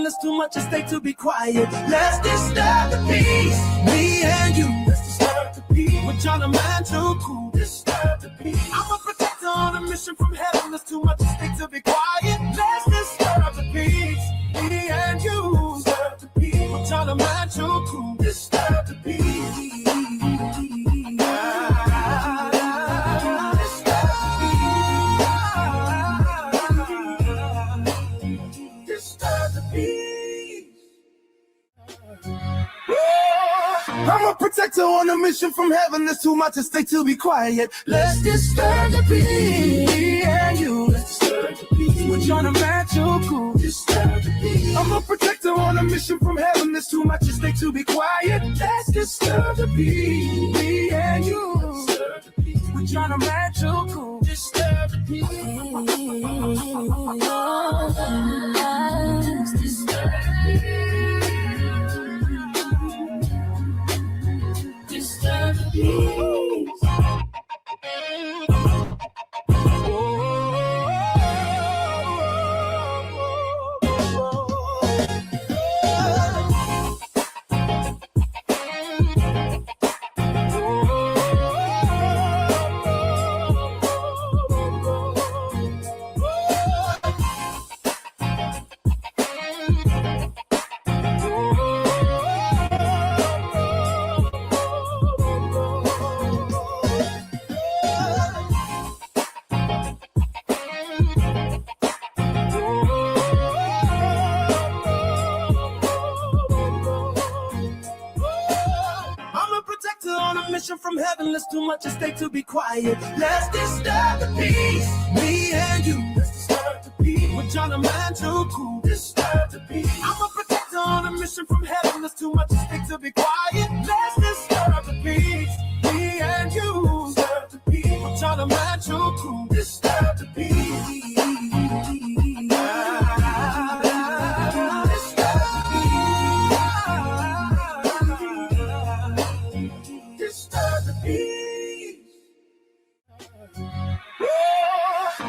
It's too much at stake to be quiet. Let's disturb the peace. Me and you. Let's disturb the peace. We're trying to man too cool. Disturb the peace. I'm a protector on a mission from heaven. There's too much at stake to be quiet. Let's disturb the peace. Me and you. Disturb the peace. We're trying to man too cool. Disturb the peace. I'm a protector on a mission from heaven. There's too much at stake to be quiet. Let's disturb the peace. Me and you. Let's disturb the peace. We're trying to match your cool. Disturb the peace. I'm a protector on a mission from heaven. There's too much at stake to be quiet. Let's disturb the peace. Me and you. Disturb the peace. We're trying to match your cool. Disturb the peace. Let's disturb the peace. Disturb the peace. From heaven, there's too much at stake to be quiet. Let's disturb the peace. Me and you. Let's disturb the peace. We're trying to man too cool. Disturb the peace. I'm a protector on a mission from heaven. There's too much at stake to be quiet. Let's disturb the peace. Me and you. Disturb the peace. We're trying to man too cool. Disturb the peace.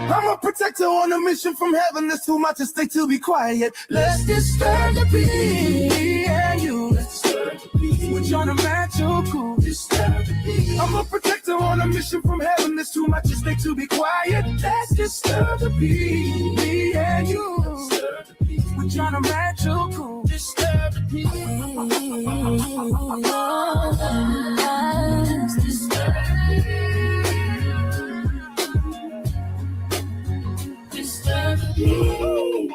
I'm a protector on a mission from heaven. There's too much at stake to be quiet. Let's disturb the peace. Me and you. Let's disturb the peace. We're trying to match your cool. Disturb the peace. I'm a protector on a mission from heaven. There's too much at stake to be quiet. Let's disturb the peace. Me and you. Disturb the peace. We're trying to match your cool. Disturb the peace. Let's disturb the peace. Disturb the peace.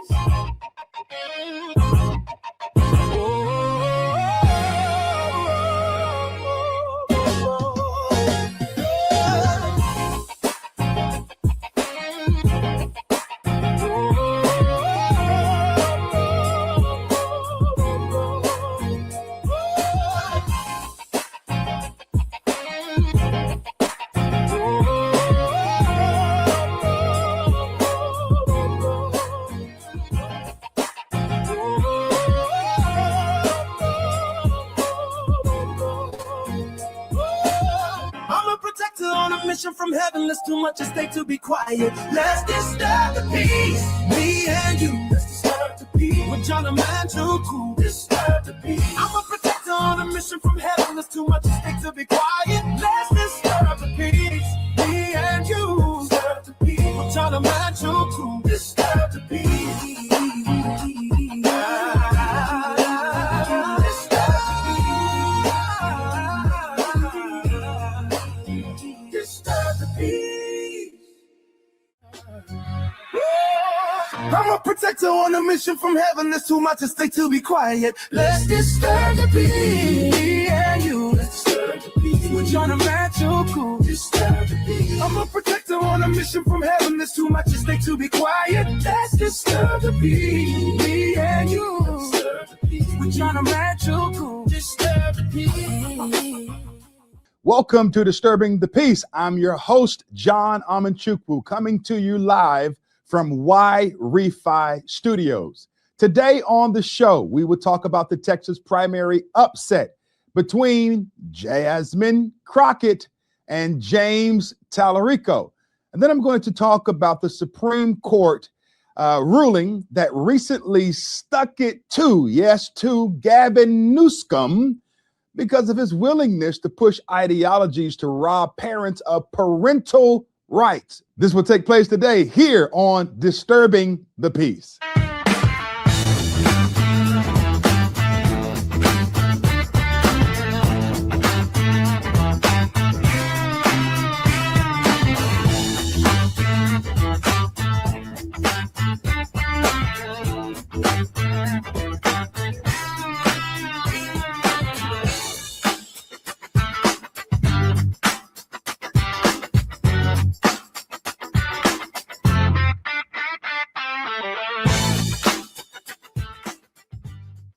From heaven, there's too much at stake to be quiet. Let's disturb the peace. Me and you. Let's disturb the peace. We're trying to man too cool. Disturb the peace. I'm a protector on a mission from heaven. There's too much at stake to be quiet. Let's disturb the peace. Me and you. Disturb the peace. We're trying to man too cool. Disturb the peace. I'm a protector on a mission from heaven. There's too much at stake to be quiet. Let's disturb the peace. Me and you. Let's disturb the peace. We're trying to match your cool. Disturb the peace. I'm a protector on a mission from heaven. There's too much at stake to be quiet. Let's disturb the peace. Me and you. Disturb the peace. We're trying to match your cool. Disturb the peace. Welcome to Disturbing the Peace. I'm your host, John Amanchukwu, coming to you live from Y-Refi Studios. Today on the show, we will talk about the Texas primary upset between Jasmine Crockett and James Tallarico. And then I'm going to talk about the Supreme Court ruling that recently stuck it to Gavin Newsom because of his willingness to push ideologies to rob parents of parental rights. This will take place today here on Disturbing the Peace.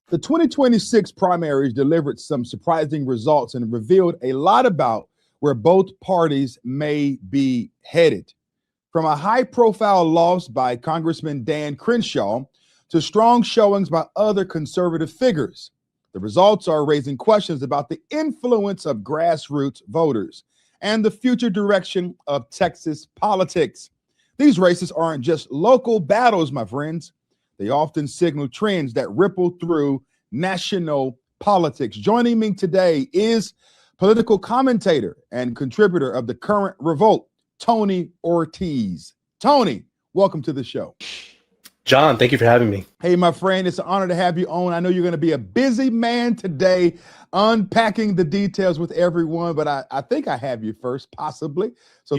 The 2026 primaries delivered some surprising results and revealed a lot about where both parties may be headed. From a high-profile loss by Congressman Dan Crenshaw to strong showings by other conservative figures, the results are raising questions about the influence of grassroots voters and the future direction of Texas politics. These races aren't just local battles, my friends. They often signal trends that ripple through national politics. Joining me today is political commentator and contributor of The Current Revolt, Tony Ortiz. Tony, welcome to the show. John, thank you for having me. Hey, my friend, it's an honor to have you on. I know you're going to be a busy man today unpacking the details with everyone, but I think I have you first, possibly. So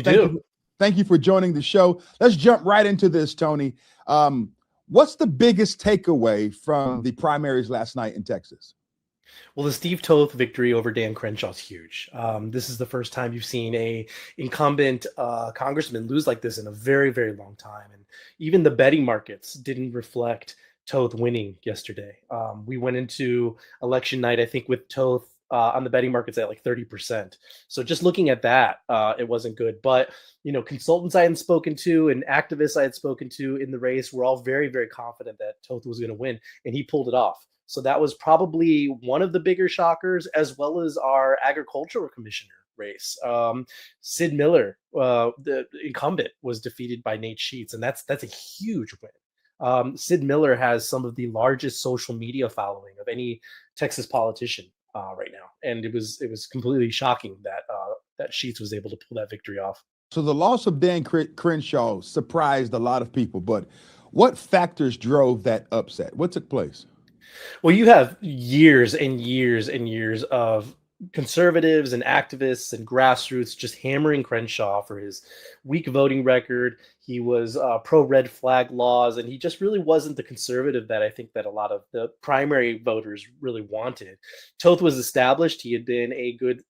thank you for joining the show. Let's jump right into this, Tony. What's the biggest takeaway from the primaries last night in Texas? Well, the Steve Toth victory over Dan Crenshaw is huge. This is the first time you've seen a incumbent congressman lose like this in a very, very long time. And even the betting markets didn't reflect Toth winning yesterday. We went into election night, I think, with Toth on the betting markets at like 30%. So just looking at that, it wasn't good. But, you know, consultants I had spoken to and activists I had spoken to in the race were all very, very confident that Toth was going to win, and he pulled it off. So that was probably one of the bigger shockers, as well as our agricultural commissioner race. Sid Miller, the incumbent, was defeated by Nate Sheets, and that's a huge win. Sid Miller has some of the largest social media following of any Texas politician right now, and it was completely shocking that Sheets was able to pull that victory off. So the loss of Dan Crenshaw surprised a lot of people, but what factors drove that upset? What took place? Well, you have years and years and years of conservatives and activists and grassroots just hammering Crenshaw for his weak voting record. He was pro red flag laws, and he just really wasn't the conservative that I think that a lot of the primary voters really wanted. Toth was established. He had been a good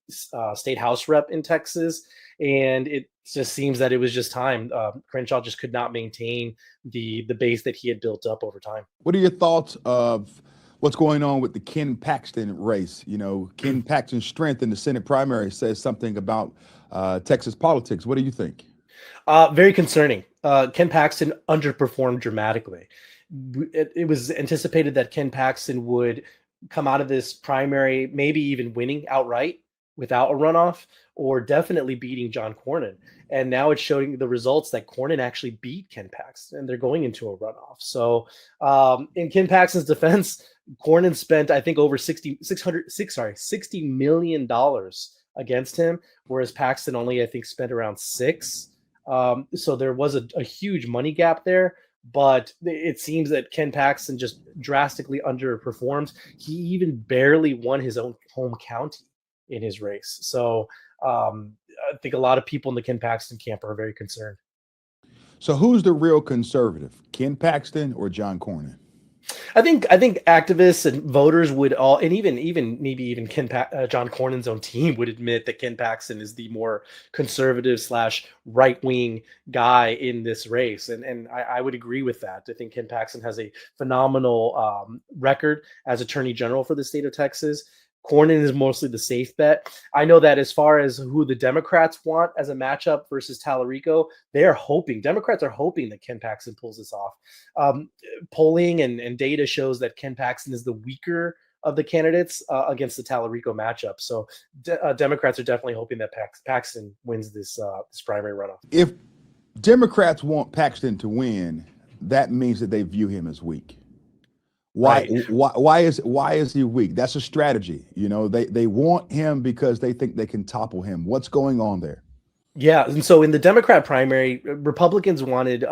state house rep in Texas, and it just seems that it was just time. Crenshaw just could not maintain the base that he had built up over time. What are your thoughts of what's going on with the Ken Paxton race? You know, Ken Paxton's strength in the Senate primary says something about Texas politics. What do you think? Very concerning. Ken Paxton underperformed dramatically. It was anticipated that Ken Paxton would come out of this primary, maybe even winning outright without a runoff, or definitely beating John Cornyn. And now it's showing the results that Cornyn actually beat Ken Paxton, and they're going into a runoff. So in Ken Paxton's defense, Cornyn spent, I think, over $60 million against him, whereas Paxton only, I think, spent around $6 million. So there was a huge money gap there, but it seems that Ken Paxton just drastically underperformed. He even barely won his own home county in his race. So I think a lot of people in the Ken Paxton camp are very concerned. So who's the real conservative, Ken Paxton or John Cornyn? I think activists and voters would all, and even maybe even John Cornyn's own team would admit that Ken Paxton is the more conservative / right-wing guy in this race. And I would agree with that. I think Ken Paxton has a phenomenal record as Attorney General for the state of Texas. Cornyn is mostly the safe bet. I know that as far as who the Democrats want as a matchup versus Tallarico, Democrats are hoping that Ken Paxton pulls this off. Polling and data shows that Ken Paxton is the weaker of the candidates against the Tallarico matchup. So Democrats are definitely hoping that Paxton wins this primary runoff. If Democrats want Paxton to win, that means that they view him as weak. Right. Why is he weak? That's a strategy. You know, they want him because they think they can topple him. What's going on there? Yeah, and so in the Democrat primary, Republicans wanted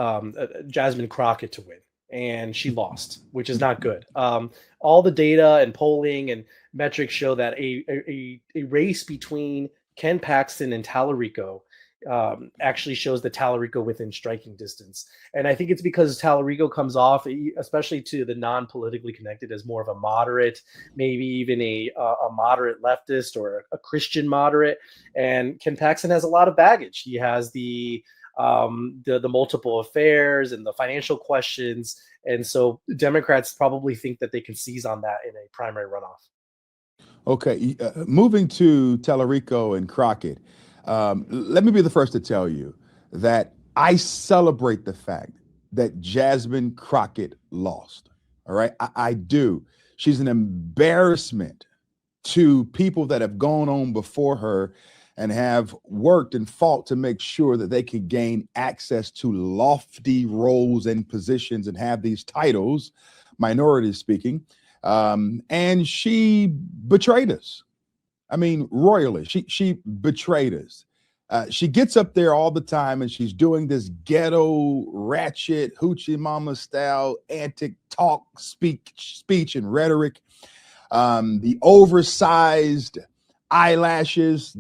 Jasmine Crockett to win, and she lost, which is not good. All the data and polling and metrics show that a race between Ken Paxton and Tallarico actually shows the Tallarico within striking distance. And I think it's because Tallarico comes off, especially to the non-politically connected, as more of a moderate, maybe even a moderate leftist or a Christian moderate. And Ken Paxton has a lot of baggage. He has the multiple affairs and the financial questions. And so Democrats probably think that they can seize on that in a primary runoff. Okay, moving to Tallarico and Crockett. Let me be the first to tell you that I celebrate the fact that Jasmine Crockett lost. All right, I do. She's an embarrassment to people that have gone on before her and have worked and fought to make sure that they could gain access to lofty roles and positions and have these titles, minority speaking. And she betrayed us. I mean, royally. She betrayed us. She gets up there all the time and she's doing this ghetto, ratchet, hoochie mama style, antic talk, speech and rhetoric. The oversized eyelashes,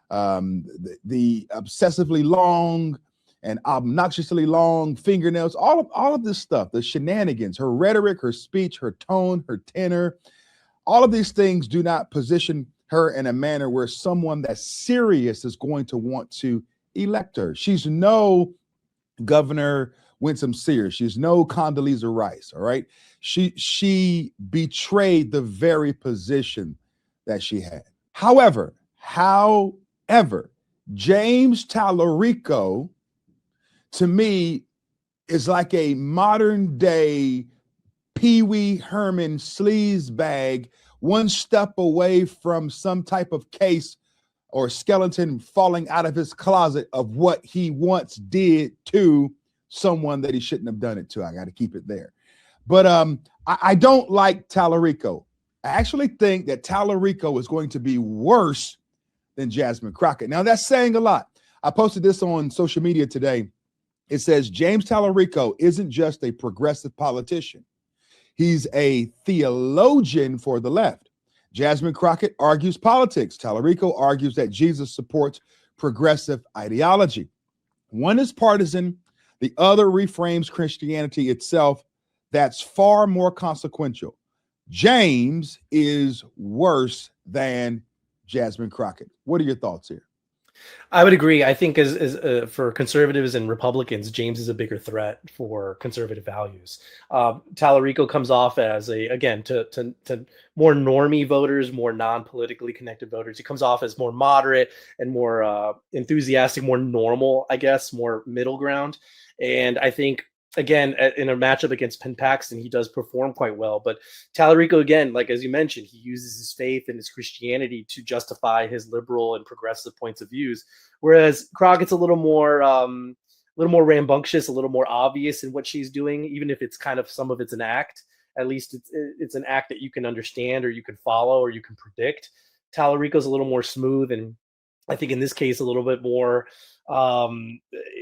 the obsessively long and obnoxiously long fingernails, all of this stuff, the shenanigans, her rhetoric, her speech, her tone, her tenor, all of these things do not position her in a manner where someone that's serious is going to want to elect her. She's no Governor Winsome Sears. She's no Condoleezza Rice. All right. She betrayed the very position that she had. However, James Tallarico, to me, is like a modern day Pee Wee Herman sleazebag, one step away from some type of case or skeleton falling out of his closet of what he once did to someone that he shouldn't have done it to. I got to keep it there. But I don't like Tallarico. I actually think that Tallarico is going to be worse than Jasmine Crockett. Now, that's saying a lot. I posted this on social media today. It says James Tallarico isn't just a progressive politician. He's a theologian for the left. Jasmine Crockett argues politics. Tallarico argues that Jesus supports progressive ideology. One is partisan. The other reframes Christianity itself. That's far more consequential. James is worse than Jasmine Crockett. What are your thoughts here? I would agree. I think as for conservatives and Republicans, James is a bigger threat for conservative values. Tallarico comes off as to more normie voters, more non-politically connected voters. He comes off as more moderate and more enthusiastic, more normal, I guess, more middle ground. And I think, again, in a matchup against Ken Paxton, he does perform quite well. But Tallarico, again, like as you mentioned, he uses his faith and his Christianity to justify his liberal and progressive points of views. Whereas Crockett's a little more rambunctious, a little more obvious in what she's doing, even if it's kind of some of it's an act. At least it's an act that you can understand or you can follow or you can predict. Tallarico's a little more smooth, and I think in this case a little bit more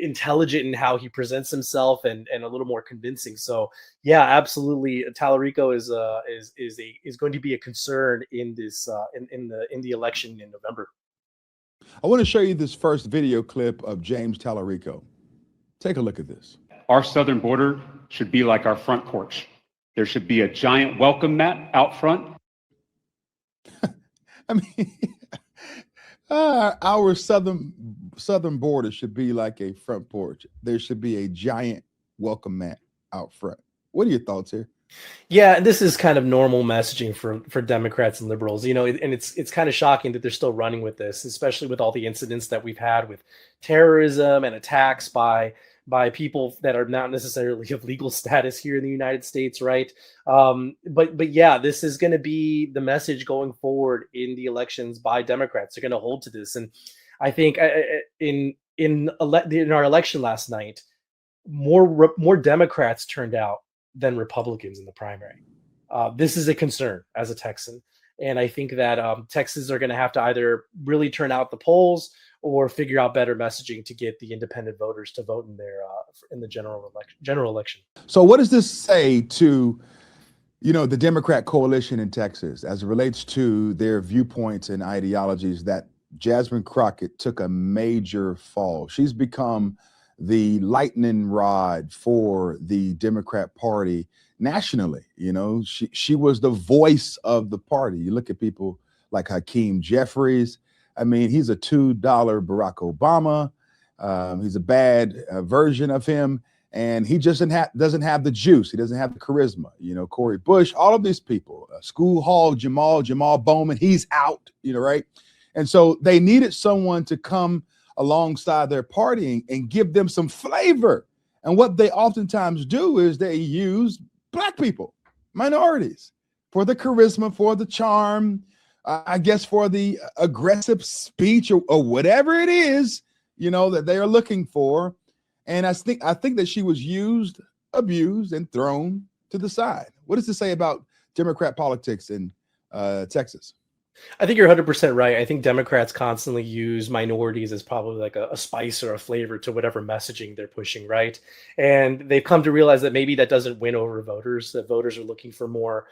intelligent in how he presents himself and a little more convincing. So yeah, absolutely. Tallarico is going to be a concern in this in the election in November. I want to show you this first video clip of James Tallarico. Take a look at this. Our southern border should be like our front porch. There should be a giant welcome mat out front. I mean, our southern border should be like a front porch. There should be a giant welcome mat out front. What are your thoughts here? Yeah, this is kind of normal messaging for Democrats and liberals, and it's kind of shocking that they're still running with this, especially with all the incidents that we've had with terrorism and attacks by people that are not necessarily of legal status here in the United States, right? But yeah, this is going to be the message going forward in the elections by Democrats. They're going to hold to this, and I think in our election last night, more Democrats turned out than Republicans in the primary. This is a concern as a Texan. And I think that Texans are going to have to either really turn out the polls or figure out better messaging to get the independent voters to vote in the general election. So what does this say to, the Democrat coalition in Texas as it relates to their viewpoints and ideologies that Jasmine Crockett took a major fall? She's become the lightning rod for the Democrat Party nationally. She was the voice of the party. You look at people like Hakeem Jeffries. I mean, he's a $2 Barack Obama. He's a bad version of him. And he just doesn't have the juice. He doesn't have the charisma. Cori Bush, all of these people, School Hall, Jamal Bowman, he's out, right? And so they needed someone to come alongside their party and give them some flavor. And what they oftentimes do is they use Black people, minorities, for the charisma, for the charm, I guess for the aggressive speech or whatever it is, that they are looking for. And I think that she was used, abused, and thrown to the side. What does this say about Democrat politics in Texas? I think you're 100% right. I think Democrats constantly use minorities as probably like a spice or a flavor to whatever messaging they're pushing, right? And they've come to realize that maybe that doesn't win over voters, that voters are looking for more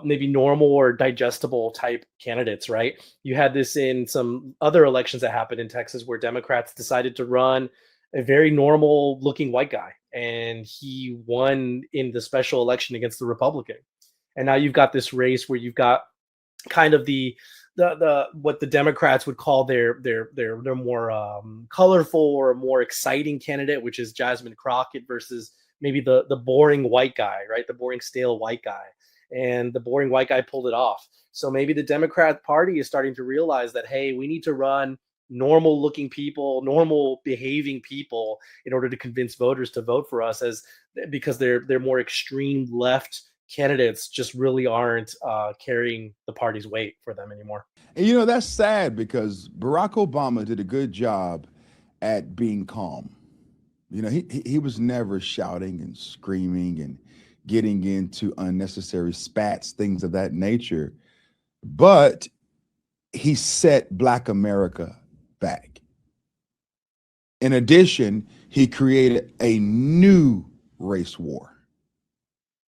maybe normal or digestible type candidates, right? You had this in some other elections that happened in Texas where Democrats decided to run a very normal looking white guy, and he won in the special election against the Republican. And now you've got this race where you've got kind of the what the Democrats would call their more colorful or more exciting candidate, which is Jasmine Crockett, versus maybe the boring white guy, right? The boring, stale white guy. And the boring white guy pulled it off. So maybe the Democrat Party is starting to realize that, hey, we need to run normal looking people, normal behaving people in order to convince voters to vote for us, because they're more extreme left candidates just really aren't carrying the party's weight for them anymore. And that's sad because Barack Obama did a good job at being calm. He was never shouting and screaming and getting into unnecessary spats, things of that nature. But he set Black America back. In addition, he created a new race war.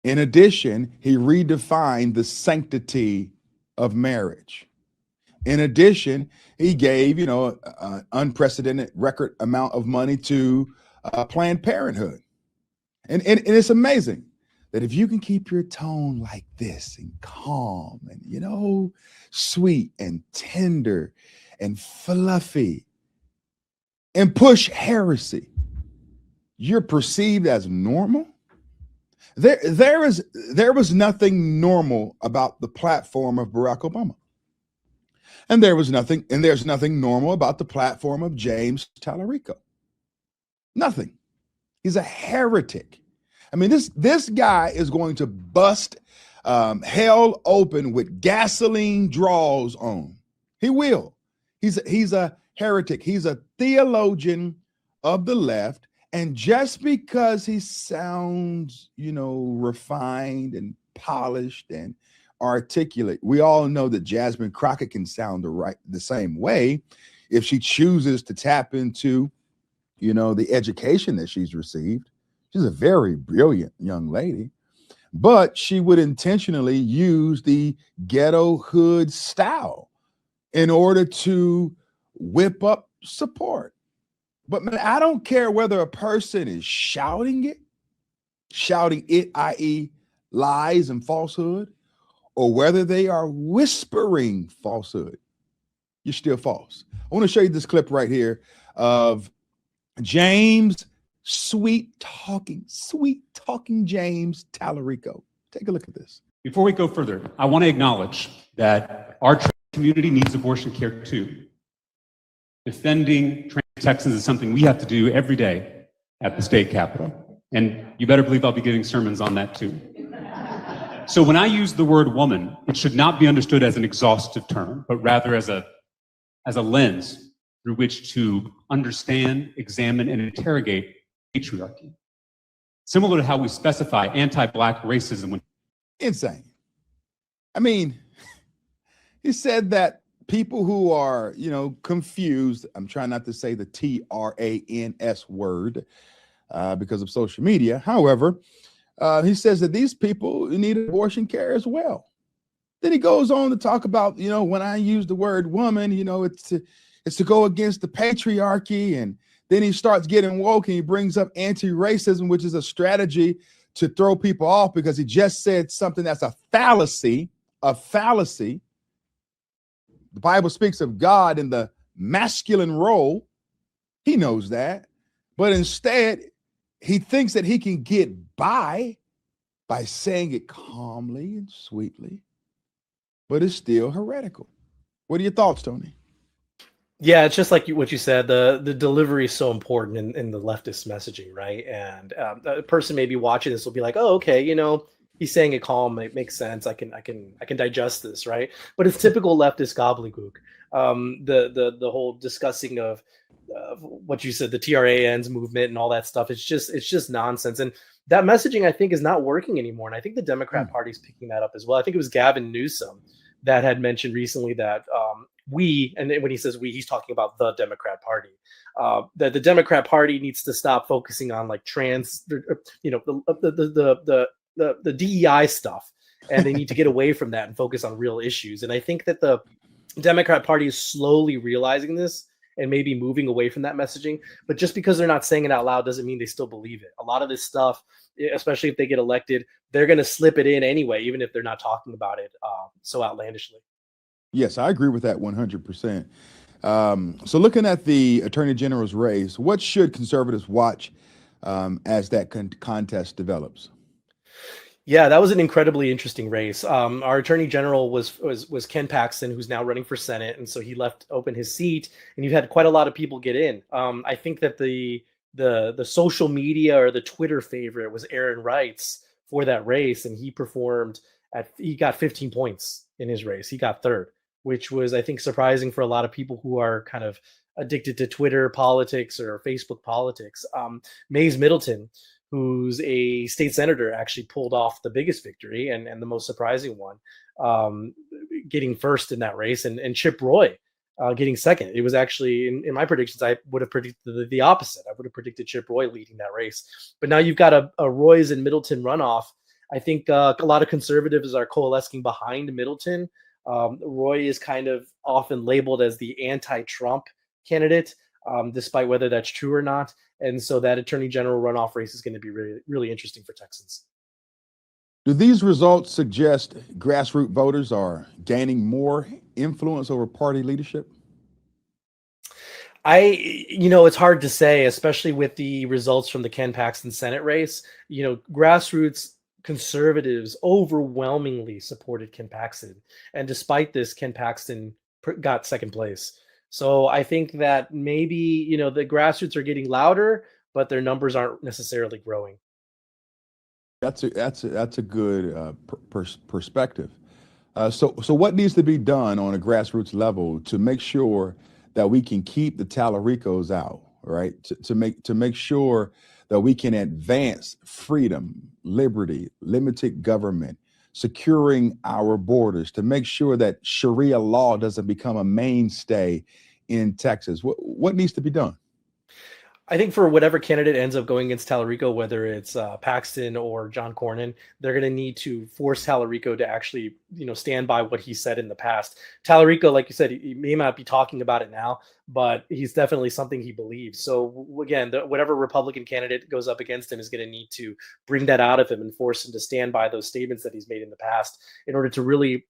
In addition, he redefined the sanctity of marriage. In addition, he gave, an unprecedented record amount of money to Planned Parenthood. And it's amazing that if you can keep your tone like this and calm and, sweet and tender and fluffy and push heresy, you're perceived as normal. There was nothing normal about the platform of Barack Obama. And there's nothing normal about the platform of James Tallarico. Nothing. He's a heretic. I mean, this guy is going to bust hell open with gasoline draws on. He will. He's a heretic. He's a theologian of the left. And just because he sounds, refined and polished and articulate, we all know that Jasmine Crockett can sound the same way if she chooses to tap into, the education that she's received. She's a very brilliant young lady, but she would intentionally use the ghetto hood style in order to whip up support. But man, I don't care whether a person is shouting it, i.e. lies and falsehood, or whether they are whispering falsehood. You're still false. I want to show you this clip right here of James sweet talking James Tallarico. Take a look at this. Before we go further, I want to acknowledge that our trans community needs abortion care too. Defending trans Texans is something we have to do every day at the state capitol. And you better believe I'll be giving sermons on that too. So when I use the word woman, it should not be understood as an exhaustive term, but rather as a lens through which to understand, examine, and interrogate patriarchy. Similar to how we specify anti-Black racism when Insane. I mean, he said that people who are, confused, I'm trying not to say the TRANS word because of social media. However, he says that these people need abortion care as well. Then he goes on to talk about, when I use the word woman, it's to go against the patriarchy. And then he starts getting woke and he brings up anti-racism, which is a strategy to throw people off because he just said something that's a fallacy. The Bible speaks of God in the masculine role. He knows that. But instead, he thinks that he can get by saying it calmly and sweetly, but it's still heretical. What are your thoughts, Tony? Yeah, it's just like what you said. The delivery is so important in the leftist messaging, right? And a person maybe watching this will be like, "Oh, okay, he's saying it calm. It makes sense. I can digest this, right?" But it's typical leftist gobbledygook. The whole discussing of what you said, the TRANs movement and all that stuff. It's just nonsense. And that messaging, I think, is not working anymore. And I think the Democrat Party is picking that up as well. I think it was Gavin Newsom that had mentioned recently that and when he says we, he's talking about the Democrat Party, that the Democrat Party needs to stop focusing on like trans, the DEI stuff, and they need to get away from that and focus on real issues. And I think that the Democrat Party is slowly realizing this and maybe moving away from that messaging. But just because they're not saying it out loud doesn't mean they still believe it. A lot of this stuff, especially if they get elected, they're going to slip it in anyway, even if they're not talking about it so outlandishly. Yes, I agree with that 100%. So looking at the Attorney General's race, what should conservatives watch as that contest develops? Yeah, that was an incredibly interesting race. Our Attorney General was Ken Paxton, who's now running for Senate, and so he left open his seat, and you've had quite a lot of people get in. I think that the social media or the Twitter favorite was Aaron Reitz for that race, and he got 15 points in his race. He got third, which was, I think, surprising for a lot of people who are kind of addicted to Twitter politics or Facebook politics. Mays Middleton, who's a state senator, actually pulled off the biggest victory and the most surprising one, getting first in that race, and Chip Roy getting second. It was actually, in my predictions, I would have predicted the opposite. I would have predicted Chip Roy leading that race. But now you've got a Roy's and Middleton runoff. I think a lot of conservatives are coalescing behind Middleton. Roy is kind of often labeled as the anti-Trump candidate, despite whether that's true or not. And so that Attorney General runoff race is going to be really, really interesting for Texans. Do these results suggest grassroots voters are gaining more influence over party leadership? It's hard to say, especially with the results from the Ken Paxton Senate race. Grassroots conservatives overwhelmingly supported Ken Paxton. And despite this, Ken Paxton got second place. So I think that maybe, the grassroots are getting louder, but their numbers aren't necessarily growing. That's a good perspective. So what needs to be done on a grassroots level to make sure that we can keep the Tallaricos out, right? To make sure that we can advance freedom, liberty, limited government, securing our borders, to make sure that Sharia law doesn't become a mainstay in Texas. What needs to be done? I think for whatever candidate ends up going against Tallarico, whether it's Paxton or John Cornyn, they're going to need to force Tallarico to actually, stand by what he said in the past. Tallarico, like you said, he may not be talking about it now, but he's definitely something he believes. So again, whatever Republican candidate goes up against him is going to need to bring that out of him and force him to stand by those statements that he's made in the past in order to really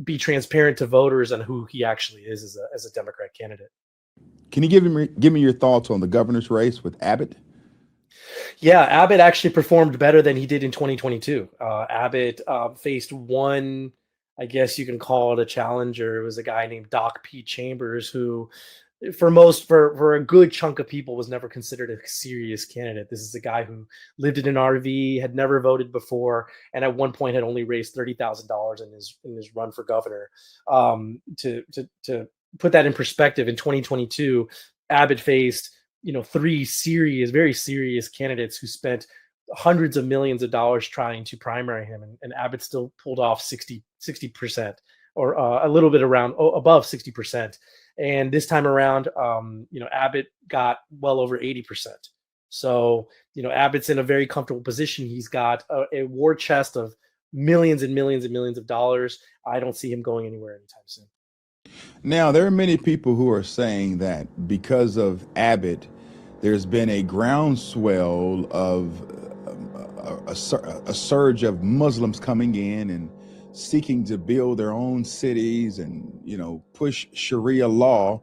be transparent to voters on who he actually is as a Democrat candidate. Can you give me your thoughts on the governor's race with Abbott? Yeah, Abbott actually performed better than he did in 2022. Abbott faced one, I guess you can call it a challenger. It was a guy named Doc P. Chambers, who for a good chunk of people was never considered a serious candidate. This is a guy who lived in an RV, had never voted before, and at one point had only raised $30,000 in his run for governor. To put that in perspective, in 2022, Abbott faced three very serious candidates who spent hundreds of millions of dollars trying to primary him, and Abbott still pulled off 60%, or a little bit above 60%. And this time around, Abbott got well over 80%. So, Abbott's in a very comfortable position. He's got a war chest of millions and millions and millions of dollars. I don't see him going anywhere anytime soon. Now, there are many people who are saying that because of Abbott, there's been a groundswell of a surge of Muslims coming in and seeking to build their own cities and, push Sharia law.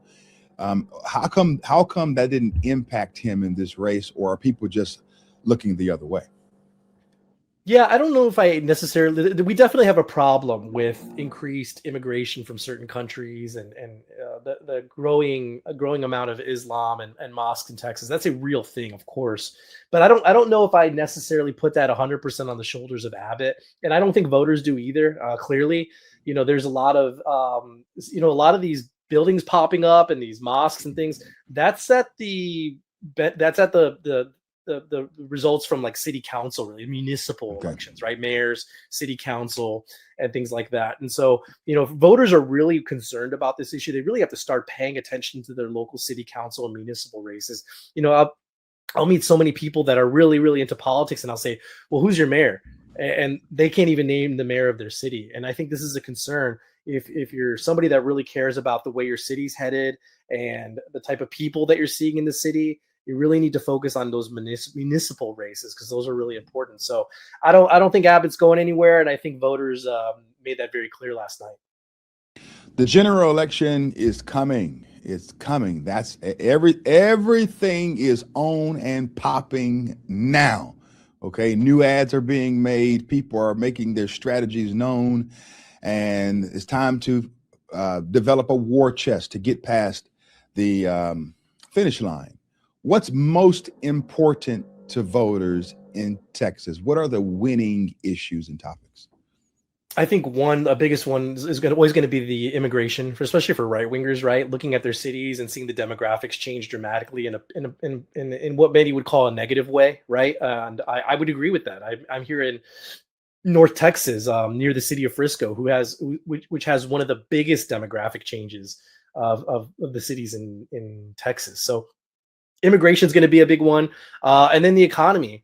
How come that didn't impact him in this race, or are people just looking the other way? Yeah, I don't know if I necessarily. We definitely have a problem with increased immigration from certain countries and the growing amount of Islam and mosques in Texas. That's a real thing, of course. But I don't know if I necessarily put that 100% on the shoulders of Abbott, and I don't think voters do either. Clearly, there's a lot of these buildings popping up and these mosques and things. That's at the results from like city council, really municipal elections, right? Mayors, city council, and things like that. And so, if voters are really concerned about this issue, they really have to start paying attention to their local city council and municipal races. I'll meet so many people that are really, really into politics, and I'll say, well, who's your mayor? And they can't even name the mayor of their city. And I think this is a concern. If you're somebody that really cares about the way your city's headed and the type of people that you're seeing in the city, you really need to focus on those municipal races, because those are really important. So I don't think Abbott's going anywhere, and I think voters made that very clear last night. The general election is coming. It's coming. That's everything is on and popping now. Okay, new ads are being made. People are making their strategies known, and it's time to develop a war chest to get past the finish line. What's most important to voters in Texas? What are the winning issues and topics? I think the biggest one is always going to be the immigration, especially for right wingers, right? Looking at their cities and seeing the demographics change dramatically in what many would call a negative way, right? And I would agree with that. I'm here in North Texas, near the city of Frisco, which has one of the biggest demographic changes of the cities in Texas. So immigration is going to be a big one, and then the economy.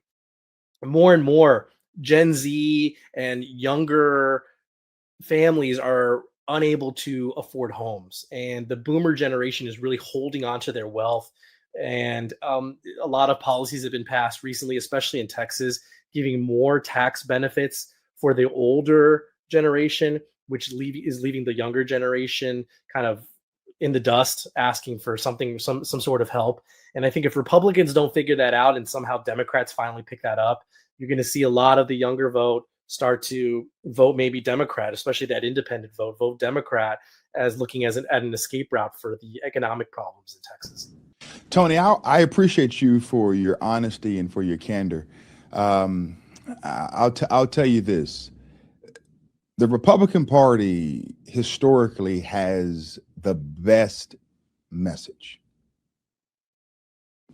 More and more Gen Z and younger families are unable to afford homes, and the boomer generation is really holding on to their wealth. And a lot of policies have been passed recently, especially in Texas, giving more tax benefits for the older generation, which is leaving the younger generation kind of in the dust, asking for some sort of help. And I think if Republicans don't figure that out and somehow Democrats finally pick that up, you're going to see a lot of the younger vote start to vote maybe Democrat, especially that independent vote Democrat, as looking at an escape route for the economic problems in Texas. Tony, I appreciate you for your honesty and for your candor. I'll tell you this. The Republican Party historically has the best message,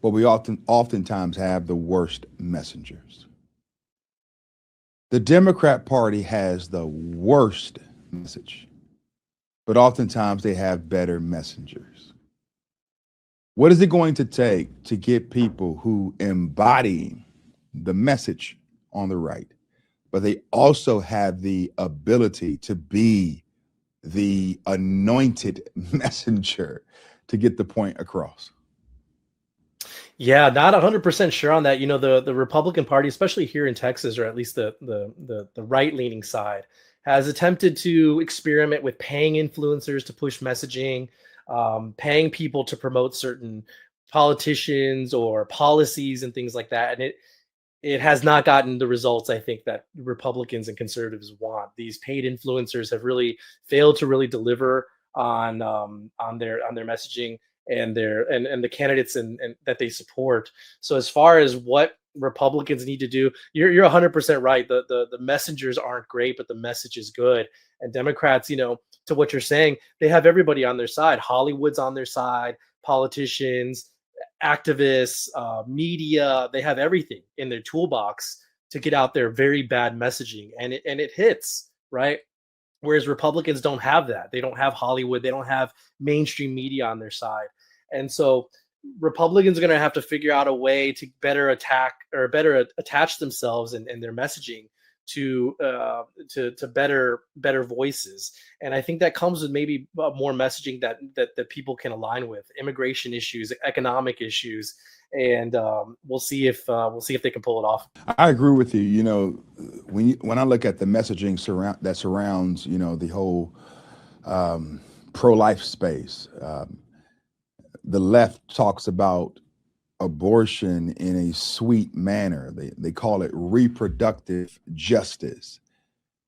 but we oftentimes have the worst messengers. The Democrat Party has the worst message, but oftentimes they have better messengers. What is it going to take to get people who embody the message on the right, but they also have the ability to be the anointed messenger to get the point across? Yeah, not 100% sure on that. The Republican Party, especially here in Texas, or at least the right-leaning side, has attempted to experiment with paying influencers to push messaging, paying people to promote certain politicians or policies and things like that. And it has not gotten the results I think that Republicans and conservatives want. These paid influencers have really failed to really deliver on their messaging and the candidates and that they support. So as far as what Republicans need to do, you're 100% right. The messengers aren't great, but the message is good. And Democrats, to what you're saying, they have everybody on their side. Hollywood's on their side, politicians, activists, media, they have everything in their toolbox to get out their very bad messaging, and it hits, right? Whereas Republicans don't have that. They don't have Hollywood. They don't have mainstream media on their side. And so Republicans are going to have to figure out a way to better attack or better attach themselves and their messaging to better voices. And I think that comes with maybe more messaging that people can align with: immigration issues, economic issues, and we'll see if they can pull it off. I agree with you. You know, when I look at the messaging that surrounds, you know, the whole pro-life space, the left talks about abortion in a sweet manner. They call it reproductive justice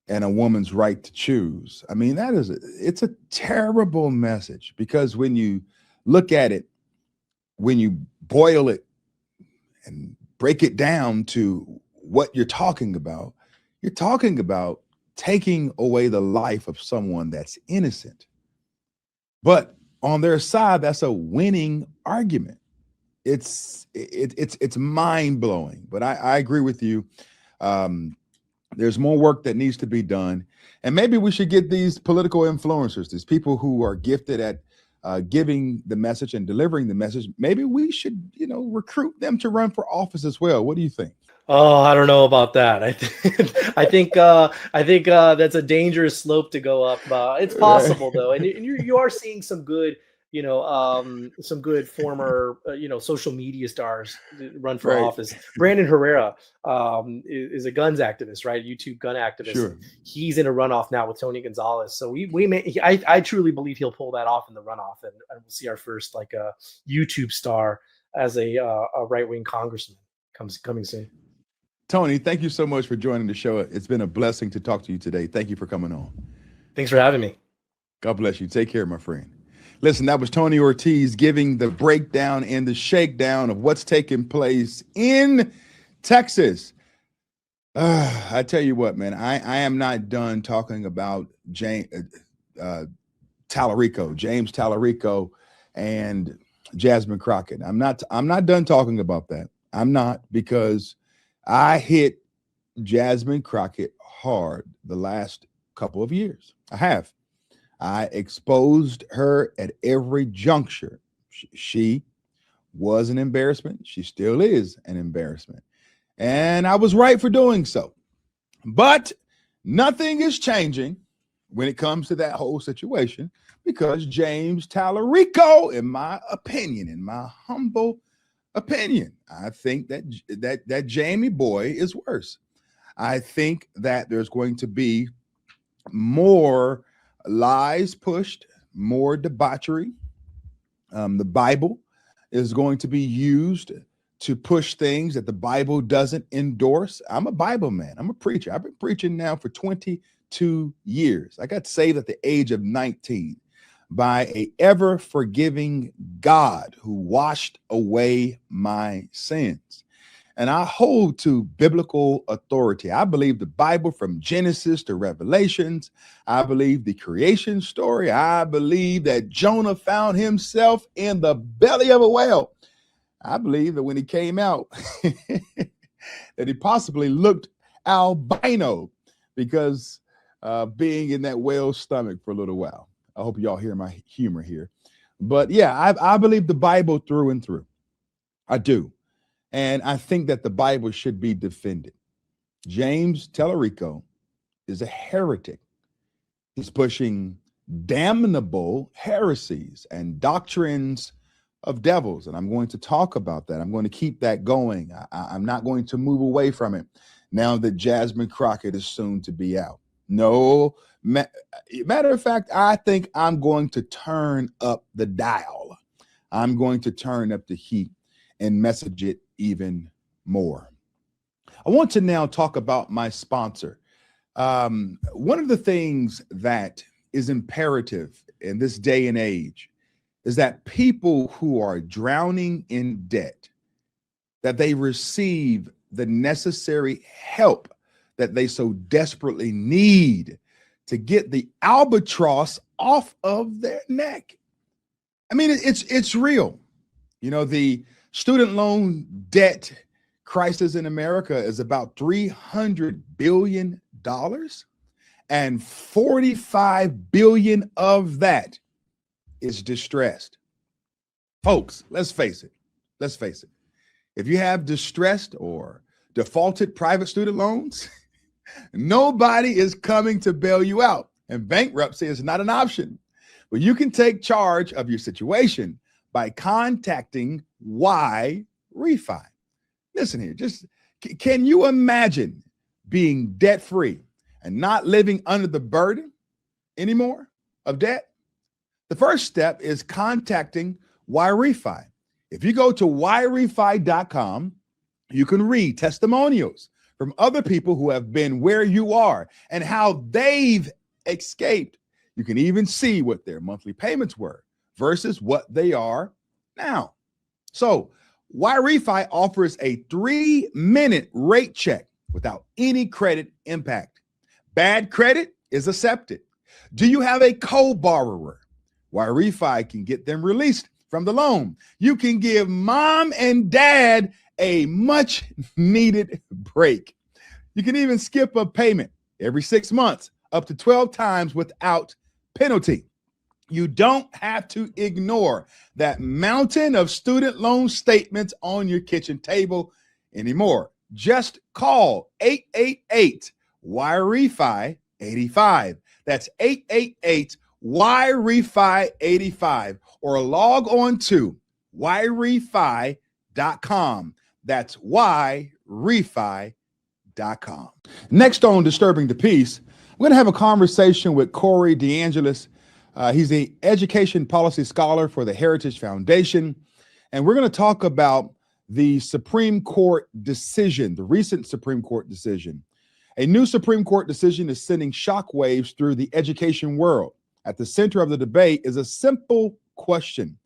and a woman's right to choose. I mean, it's a terrible message, because when you look at it, when you boil it and break it down to what you're talking about taking away the life of someone that's innocent. But on their side, that's a winning argument. It's mind-blowing. But I agree with you. There's more work that needs to be done. And maybe we should get these political influencers, these people who are gifted at giving the message and delivering the message. Maybe we should, you know, recruit them to run for office as well. What do you think? Oh, I don't know about that. I think that's a dangerous slope to go up. It's possible though, and you are seeing some good, some good former, social media stars run for office. Brandon Herrera is a guns activist, right? YouTube gun activist. Sure. He's in a runoff now with Tony Gonzalez. So I truly believe he'll pull that off in the runoff, and we'll see our first YouTube star as a right-wing congressman coming soon. Tony, thank you so much for joining the show. It's been a blessing to talk to you today. Thank you for coming on. Thanks for having me. God bless you. Take care, my friend. Listen, that was Tony Ortiz giving the breakdown and the shakedown of what's taking place in Texas. I tell you what, man, I am not done talking about James Tallarico and Jasmine Crockett. I'm not done talking about that. I'm not, because I hit Jasmine Crockett hard the last couple of years. I have. I exposed her at every juncture. She was an embarrassment. She still is an embarrassment. And I was right for doing so. But nothing is changing when it comes to that whole situation, because James Tallarico, in my opinion, in my humble opinion, I think that Jamie boy is worse. I think that there's going to be more lies pushed, more debauchery. The Bible is going to be used to push things that the Bible doesn't endorse. I'm a Bible man. I'm a preacher. I've been preaching now for 22 years. I got saved at the age of 19 by a ever forgiving God who washed away my sins. And I hold to biblical authority. I believe the Bible from Genesis to Revelations. I believe the creation story. I believe that Jonah found himself in the belly of a whale. I believe that when he came out, that he possibly looked albino because being in that whale's stomach for a little while. I hope y'all hear my humor here. But yeah, I believe the Bible through and through. I do. And I think that the Bible should be defended. James Tallarico is a heretic. He's pushing damnable heresies and doctrines of devils. And I'm going to talk about that. I'm going to keep that going. I'm not going to move away from it now that Jasmine Crockett is soon to be out. No, matter of fact, I think I'm going to turn up the dial. I'm going to turn up the heat and message it even more. I want to now talk about my sponsor. One of the things that is imperative in this day and age is that people who are drowning in debt, that they receive the necessary help that they so desperately need to get the albatross off of their neck. I mean, it's real. You know, the Student loan debt crisis in America is about $300 billion, and $45 billion of that is distressed. Folks, let's face it. If you have distressed or defaulted private student loans, nobody is coming to bail you out, and bankruptcy is not an option. But you can take charge of your situation by contacting Y Refi. Listen here, can you imagine being debt-free and not living under the burden anymore of debt? The first step is contacting Y Refi. If you go to yrefi.com, you can read testimonials from other people who have been where you are and how they've escaped. You can even see what their monthly payments were versus what they are now. So Y Refi offers a 3-minute rate check without any credit impact. Bad credit is accepted. Do you have a co-borrower? Y Refi can get them released from the loan. You can give mom and dad a much needed break. You can even skip a payment every 6 months, up to 12 times without penalty. You don't have to ignore that mountain of student loan statements on your kitchen table anymore. Just call 888-YREFI-85. That's 888-YREFI-85, or log on to yrefi.com. That's yrefi.com. Next on Disturbing the Peace, we're going to have a conversation with Corey DeAngelis. He's an education policy scholar for the Heritage Foundation. And we're going to talk about the Supreme Court decision, the recent Supreme Court decision. A new Supreme Court decision is sending shockwaves through the education world. At the center of the debate is a simple question.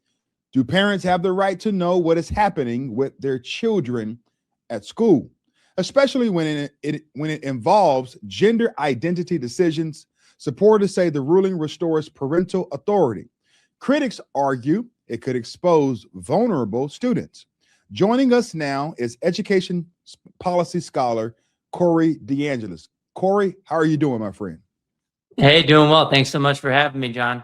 Do parents have the right to know what is happening with their children at school, especially when it involves gender identity decisions? Supporters say the ruling restores parental authority. Critics argue it could expose vulnerable students. Joining us now is education policy scholar Corey DeAngelis. Corey, how are you doing, my friend? Hey, doing well. Thanks so much for having me, John.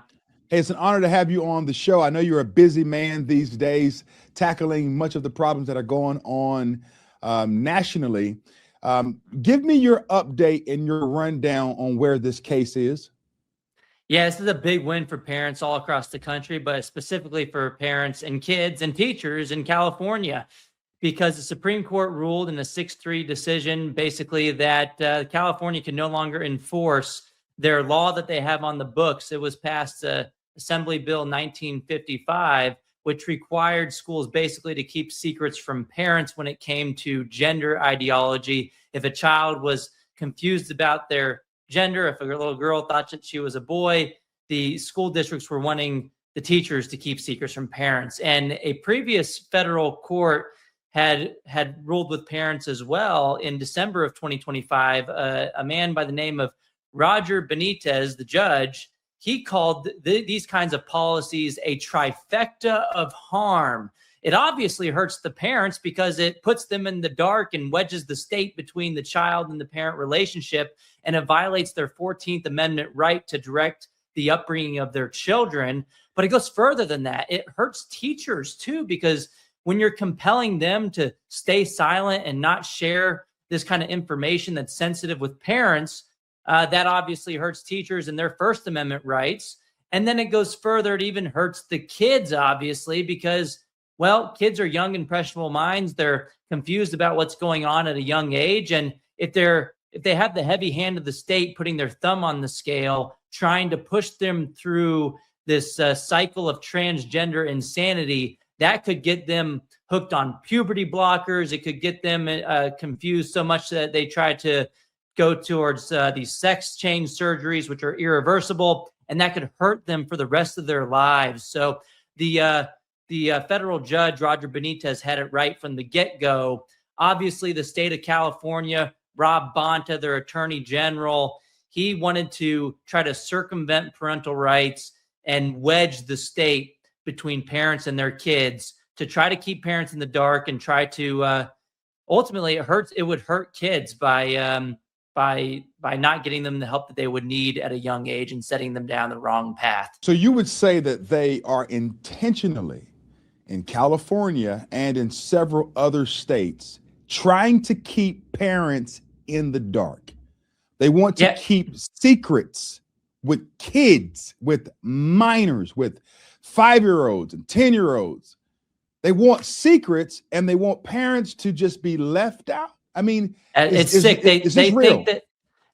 Hey, it's an honor to have you on the show. I know you're a busy man these days, tackling much of the problems that are going on nationally. Give me your update and your rundown on where this case is. Yeah, this is a big win for parents all across the country, but specifically for parents and kids and teachers in California, because the Supreme Court ruled in a 6-3 decision, basically that California can no longer enforce their law that they have on the books. It was passed Assembly Bill 1955, which required schools basically to keep secrets from parents when it came to gender ideology. If a child was confused about their gender, if a little girl thought that she was a boy, the school districts were wanting the teachers to keep secrets from parents. And a previous federal court had ruled with parents as well in December of 2025. A man by the name of Roger Benitez, the judge, he called these kinds of policies a trifecta of harm. It obviously hurts the parents because it puts them in the dark and wedges the state between the child and the parent relationship, and it violates their 14th Amendment right to direct the upbringing of their children. But it goes further than that. It hurts teachers too, because when you're compelling them to stay silent and not share this kind of information that's sensitive with parents, that obviously hurts teachers and their First Amendment rights. And then it goes further. It even hurts the kids, obviously, because, well, kids are young, impressionable minds. They're confused about what's going on at a young age. And if they have the heavy hand of the state putting their thumb on the scale, trying to push them through this cycle of transgender insanity, that could get them hooked on puberty blockers. It could get them confused so much that they try to go towards these sex change surgeries, which are irreversible, and that could hurt them for the rest of their lives. So the federal judge, Roger Benitez, had it right from the get-go. Obviously, the state of California, Rob Bonta, their attorney general, he wanted to try to circumvent parental rights and wedge the state between parents and their kids to try to keep parents in the dark and try to ultimately it would hurt kids by not getting them the help that they would need at a young age and setting them down the wrong path. So you would say that they are intentionally in California and in several other states trying to keep parents in the dark. They want to keep secrets with kids, with minors, with 5-year-olds and 10-year-olds. They want secrets and they want parents to just be left out. I mean, it's sick. They think that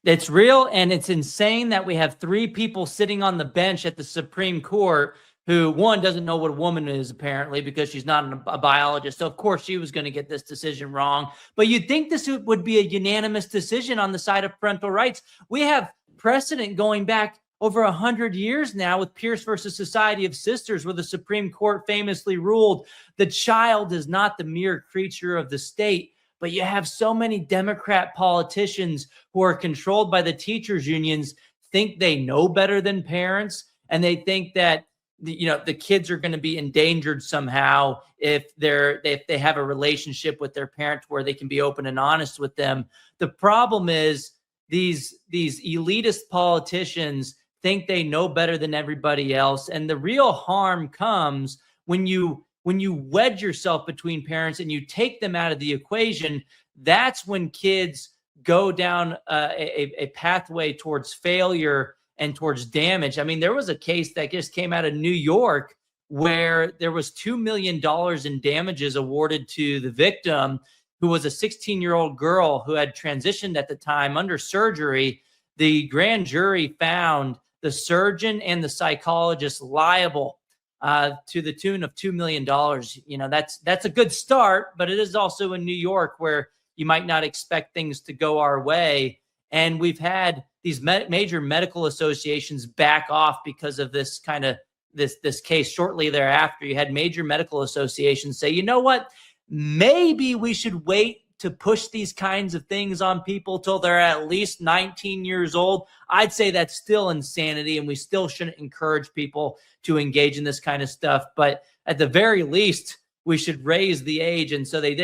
it's real, and it's insane that we have 3 people sitting on the bench at the Supreme Court who, one, doesn't know what a woman is, apparently, because she's not a biologist. So, of course, she was going to get this decision wrong. But you'd think this would be a unanimous decision on the side of parental rights. We have precedent going back over 100 years now with Pierce versus Society of Sisters, where the Supreme Court famously ruled the child is not the mere creature of the state. But you have so many Democrat politicians who are controlled by the teachers unions think they know better than parents, and they think that the kids are going to be endangered somehow if they have a relationship with their parent where they can be open and honest with them. The problem is these elitist politicians think they know better than everybody else, and the real harm comes when you wedge yourself between parents and you take them out of the equation. That's when kids go down a pathway towards failure and towards damage. I mean, there was a case that just came out of New York where there was $2 million in damages awarded to the victim, who was a 16-year-old girl who had transitioned at the time under surgery. The grand jury found the surgeon and the psychologist liable to the tune of $2 million. That's a good start, but it is also in New York where you might not expect things to go our way. And we've had these major medical associations back off because of this kind of this case. Shortly thereafter, you had major medical associations say, you know what, maybe we should wait to push these kinds of things on people till they're at least 19 years old. I'd say that's still insanity, and we still shouldn't encourage people to engage in this kind of stuff. But at the very least, we should raise the age. And so they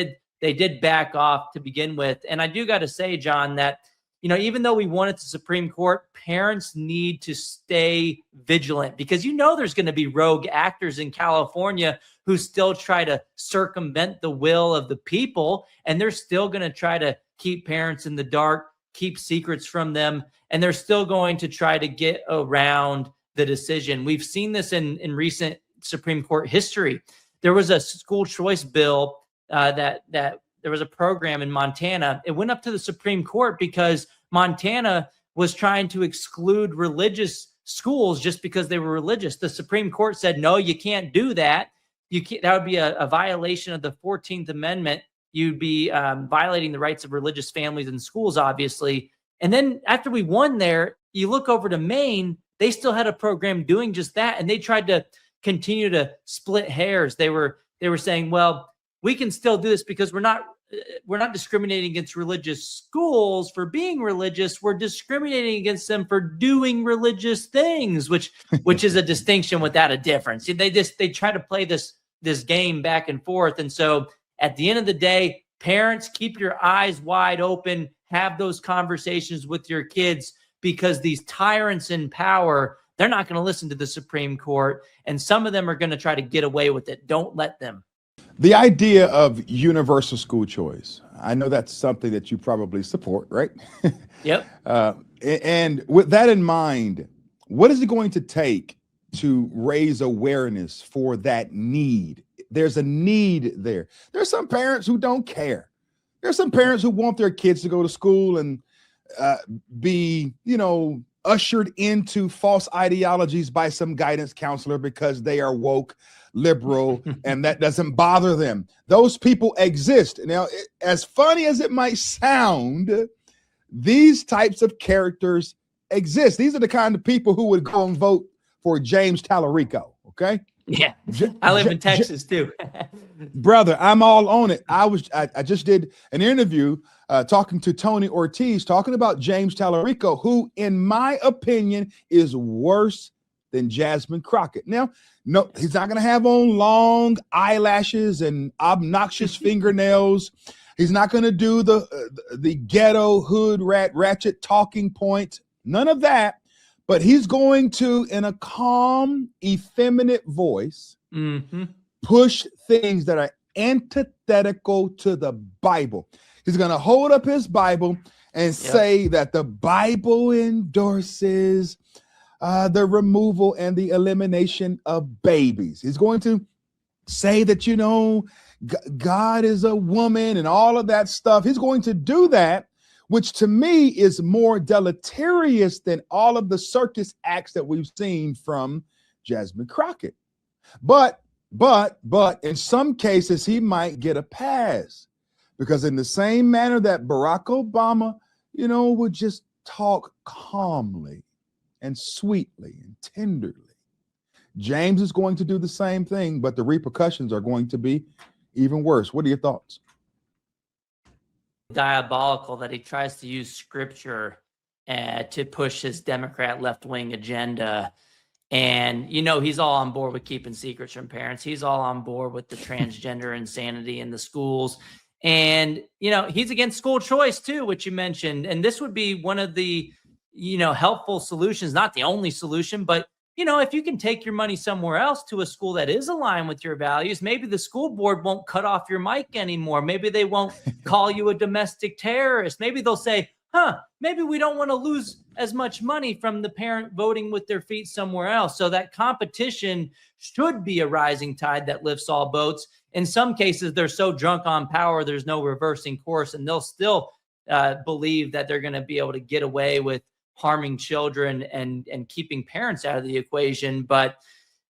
did back off to begin with. And I do got to say, John, that even though we won at the Supreme Court, parents need to stay vigilant, because there's going to be rogue actors in California who still try to circumvent the will of the people, and they're still going to try to keep parents in the dark, keep secrets from them, and they're still going to try to get around the decision. We've seen this in recent Supreme Court history. There was a school choice bill that there was a program in Montana. It went up to the Supreme Court because Montana was trying to exclude religious schools just because they were religious. The Supreme Court said, no, you can't do that. That would be a violation of the 14th Amendment. You'd be violating the rights of religious families and schools, obviously. And then after we won there, you look over to Maine, they still had a program doing just that. And they tried to continue to split hairs. They were saying, well, we can still do this because we're not discriminating against religious schools for being religious. We're discriminating against them for doing religious things, which is a distinction without a difference. They try to play this game back and forth. And so at the end of the day, parents, keep your eyes wide open, have those conversations with your kids, because these tyrants in power, they're not going to listen to the Supreme Court, and some of them are going to try to get away with it. Don't let them. The idea of universal school choice, I know that's something that you probably support, right? Yep. And with that in mind, what is it going to take to raise awareness for that need? There's a need there. There's some parents who don't care. There's some parents who want their kids to go to school and be, ushered into false ideologies by some guidance counselor because they are woke, liberal, and that doesn't bother them. Those people exist. Now, as funny as it might sound, these types of characters exist. These are the kind of people who would go and vote for James Tallarico, okay? Yeah, I live in Texas too. Brother, I'm all on it. I just did an interview talking to Tony Ortiz, talking about James Tallarico, who, in my opinion, is worse than Jasmine Crockett. Now, no, he's not going to have on long eyelashes and obnoxious fingernails. He's not going to do the ghetto hood ratchet talking point. None of that. But he's going to, in a calm, effeminate voice, push things that are antithetical to the Bible. He's going to hold up his Bible and say that the Bible endorses the removal and the elimination of babies. He's going to say that, you know, God is a woman and all of that stuff. He's going to do that, which to me is more deleterious than all of the circus acts that we've seen from Jasmine Crockett. But in some cases, he might get a pass, because in the same manner that Barack Obama, you know, would just talk calmly and sweetly and tenderly, James is going to do the same thing, but the repercussions are going to be even worse. What are your thoughts? Diabolical that he tries to use scripture to push his Democrat left-wing agenda. And, you know, he's all on board with keeping secrets from parents. He's all on board with the transgender insanity in the schools. And, you know, he's against school choice too, which you mentioned. And this would be one of the, you know, helpful solutions, not the only solution, but, you know, if you can take your money somewhere else to a school that is aligned with your values, maybe the school board won't cut off your mic anymore. Maybe they won't call you a domestic terrorist. Maybe they'll say, maybe we don't want to lose as much money from the parent voting with their feet somewhere else. So that competition should be a rising tide that lifts all boats. In some cases, they're so drunk on power, there's no reversing course, and they'll still believe that they're going to be able to get away with harming children and keeping parents out of the equation. But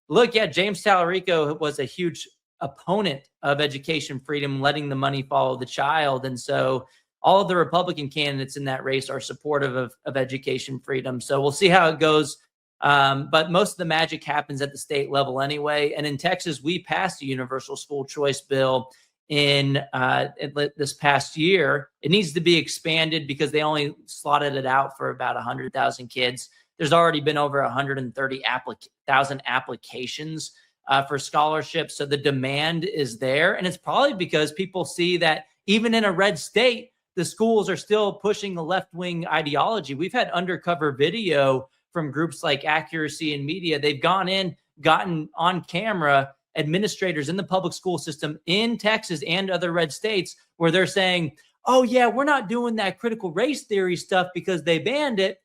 look, James Tallarico was a huge opponent of education freedom, letting the money follow the child. And so all of the Republican candidates in that race are supportive of education freedom. So we'll see how it goes. But most of the magic happens at the state level anyway. And in Texas, we passed a universal school choice bill in this past year. It needs to be expanded because they only slotted it out for about 100,000 kids. There's already been over 130,000 applications for scholarships. So the demand is there. And it's probably because people see that even in a red state, the schools are still pushing the left-wing ideology. We've had undercover video from groups like Accuracy and Media. They've gone in, gotten on camera administrators in the public school system in Texas and other red states where they're saying, oh yeah, we're not doing that critical race theory stuff because they banned it.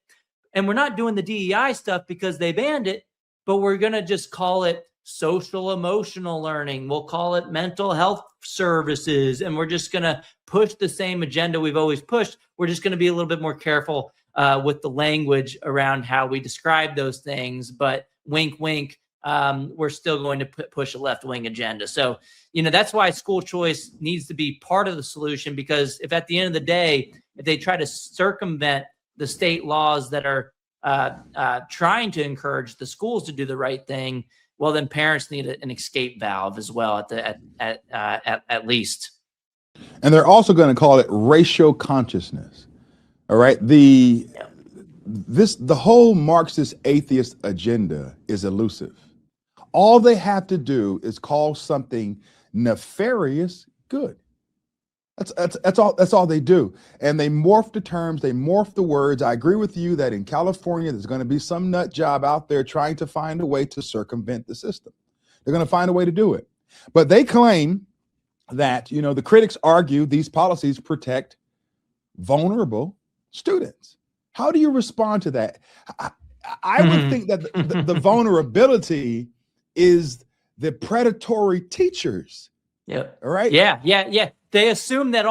And we're not doing the DEI stuff because they banned it, but we're going to just call it social emotional learning. We'll call it mental health services. And we're just going to push the same agenda we've always pushed. We're just going to be a little bit more careful with the language around how we describe those things. But wink, wink, we're still going to push a left-wing agenda. So, you know, that's why school choice needs to be part of the solution, because if at the end of the day, if they try to circumvent the state laws that are trying to encourage the schools to do the right thing, well, then parents need an escape valve as well at least. And they're also going to call it racial consciousness. All right. The whole Marxist atheist agenda is elusive. All they have to do is call something nefarious good. That's all they do. And they morph the terms, they morph the words. I agree with you that in California, there's going to be some nut job out there trying to find a way to circumvent the system. They're going to find a way to do it. But they claim that, you know, the critics argue these policies protect vulnerable students. How do you respond to that? I would think that the vulnerability is the predatory teachers. Yep. All right. Yeah. They assume that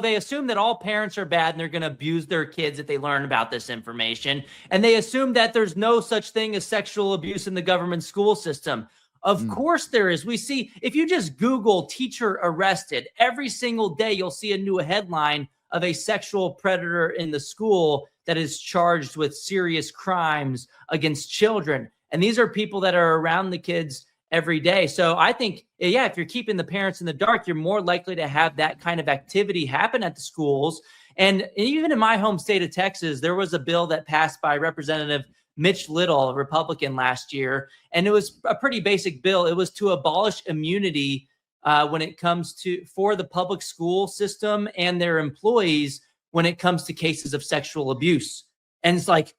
they assume that all parents are bad and they're going to abuse their kids if they learn about this information. And they assume that there's no such thing as sexual abuse in the government school system. Of course there is. We see, if you just Google teacher arrested, every single day you'll see a new headline of a sexual predator in the school that is charged with serious crimes against children. And these are people that are around the kids every day. So I think, if you're keeping the parents in the dark, you're more likely to have that kind of activity happen at the schools. And even in my home state of Texas, there was a bill that passed by Representative Mitch Little, a Republican, last year. And it was a pretty basic bill. It was to abolish immunity when it comes to for the public school system and their employees when it comes to cases of sexual abuse. And it's like,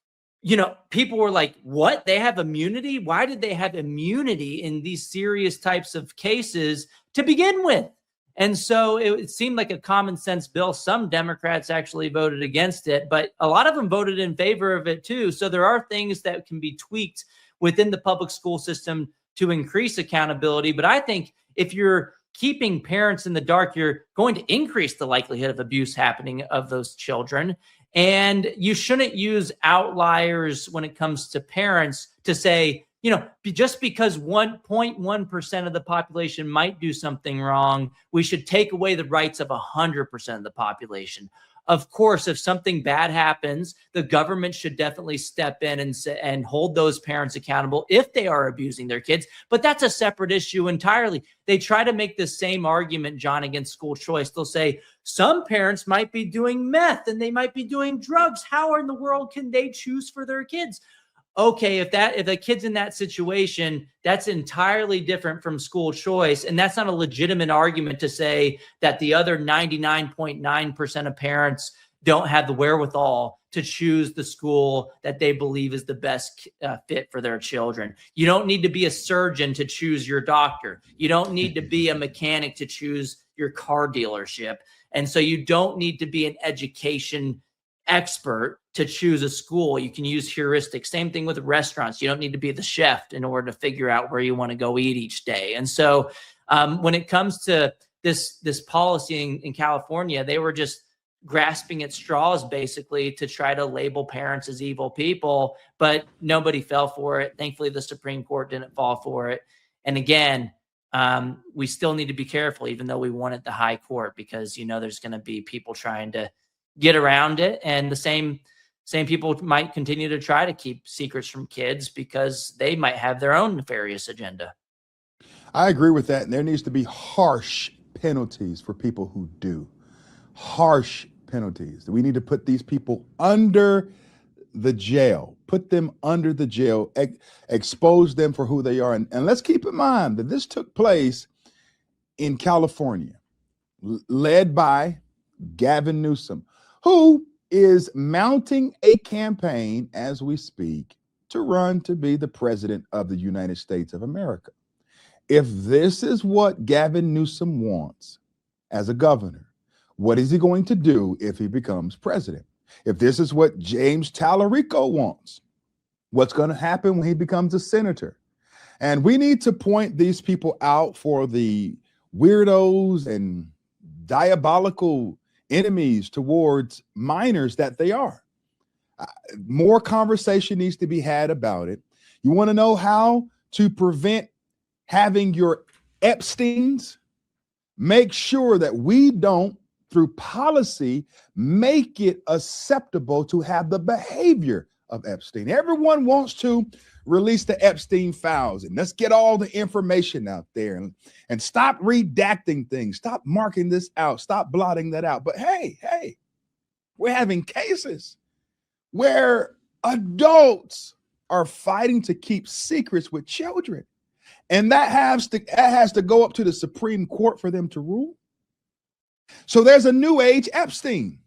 people were like, what? They have immunity? Why did they have immunity in these serious types of cases to begin with? And so it seemed like a common sense bill. Some Democrats actually voted against it, but a lot of them voted in favor of it too. So there are things that can be tweaked within the public school system to increase accountability. But I think if you're keeping parents in the dark, you're going to increase the likelihood of abuse happening of those children. And you shouldn't use outliers when it comes to parents to say, just because 1.1% of the population might do something wrong, we should take away the rights of 100% of the population. Of course, if something bad happens, the government should definitely step in and hold those parents accountable if they are abusing their kids. But that's a separate issue entirely. They try to make the same argument, John, against school choice. They'll say some parents might be doing meth and they might be doing drugs. How in the world can they choose for their kids? Okay, if the kid's in that situation, that's entirely different from school choice. And that's not a legitimate argument to say that the other 99.9% of parents don't have the wherewithal to choose the school that they believe is the best fit for their children. You don't need to be a surgeon to choose your doctor. You don't need to be a mechanic to choose your car dealership. And so you don't need to be an education expert to choose a school. You can use heuristics. Same thing with restaurants. You don't need to be the chef in order to figure out where you want to go eat each day. And so when it comes to this policy in California, they were just grasping at straws basically to try to label parents as evil people, but nobody fell for it. Thankfully, the Supreme Court didn't fall for it. And again, we still need to be careful, even though we won at the high court, because there's going to be people trying to get around it, and the same people might continue to try to keep secrets from kids because they might have their own nefarious agenda. I agree with that. And there needs to be harsh penalties for people who do. Harsh penalties. We need to put these people under the jail, put them under the jail, expose them for who they are. And let's keep in mind that this took place in California, led by Gavin Newsom, who is mounting a campaign as we speak to run to be the president of the United States of America. If this is what Gavin Newsom wants as a governor, what is he going to do if he becomes president? If this is what James Tallarico wants, what's going to happen when he becomes a senator? And we need to point these people out for the weirdos and diabolical enemies towards minors that they are. More conversation needs to be had about it. You want to know how to prevent having your Epsteins? Make sure that we don't, through policy, make it acceptable to have the behavior of Epstein. Everyone wants to release the Epstein files and let's get all the information out there and stop redacting things. Stop marking this out. Stop blotting that out. But hey, we're having cases where adults are fighting to keep secrets with children. And that has to go up to the Supreme Court for them to rule. So there's a new age Epstein.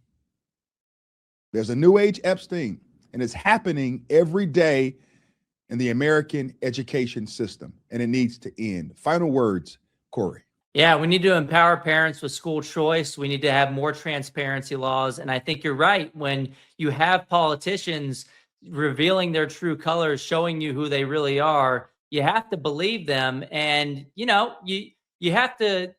There's a new age Epstein, and it's happening every day in the American education system, and it needs to end. Final words, Corey. Yeah, we need to empower parents with school choice. We need to have more transparency laws. And I think you're right. When you have politicians revealing their true colors, showing you who they really are, you have to believe them. And, you have to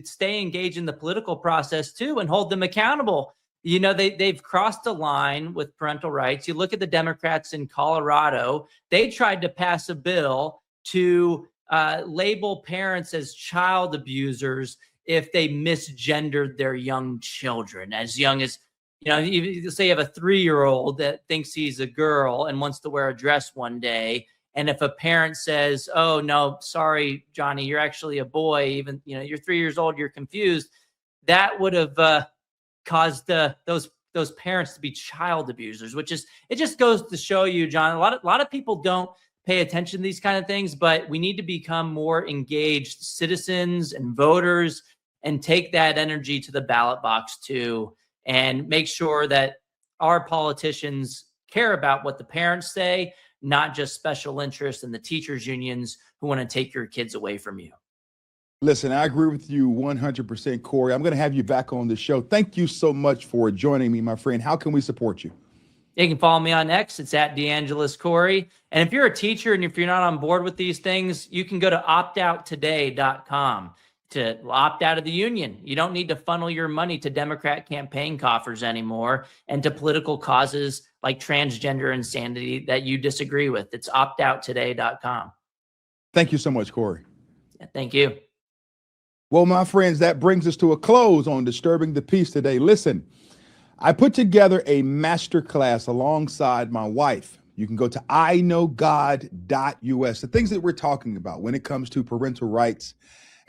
stay engaged in the political process too and hold them accountable. They've crossed a line with parental rights. You look at the Democrats in Colorado, they tried to pass a bill to label parents as child abusers if they misgendered their young children, as young as, you say you have a 3-year-old that thinks he's a girl and wants to wear a dress one day. And if a parent says, oh, no, sorry, Johnny, you're actually a boy, even, you're 3 years old, you're confused, that would have caused those those parents to be child abusers, it just goes to show you, John, a lot of people don't pay attention to these kind of things, but we need to become more engaged citizens and voters and take that energy to the ballot box too, and make sure that our politicians care about what the parents say, not just special interests and the teachers unions who want to take your kids away from you. Listen, I agree with you 100%, Corey. I'm going to have you back on the show. Thank you so much for joining me, my friend. How can we support you? You can follow me on X. It's at DeAngelis Corey. And if you're a teacher and if you're not on board with these things, you can go to optouttoday.com to opt out of the union. You don't need to funnel your money to Democrat campaign coffers anymore and to political causes like transgender insanity that you disagree with. It's optouttoday.com. Thank you so much, Corey. Thank you. Well, my friends, that brings us to a close on Disturbing the Peace today. Listen, I put together a masterclass alongside my wife. You can go to iknowgod.us. The things that we're talking about when it comes to parental rights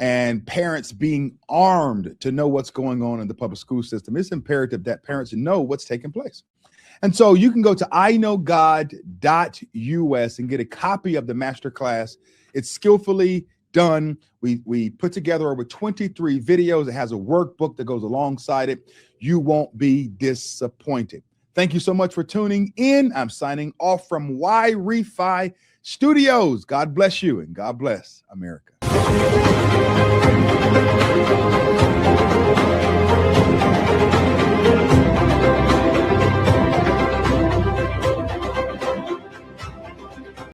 and parents being armed to know what's going on in the public school system. It's imperative that parents know what's taking place. And so you can go to iknowgod.us and get a copy of the masterclass. It's skillfully done. We put together over 23 videos. It has a workbook that goes alongside it. You won't be disappointed. Thank you so much for tuning in. I'm signing off from Y Refi Studios. God bless you and God bless America.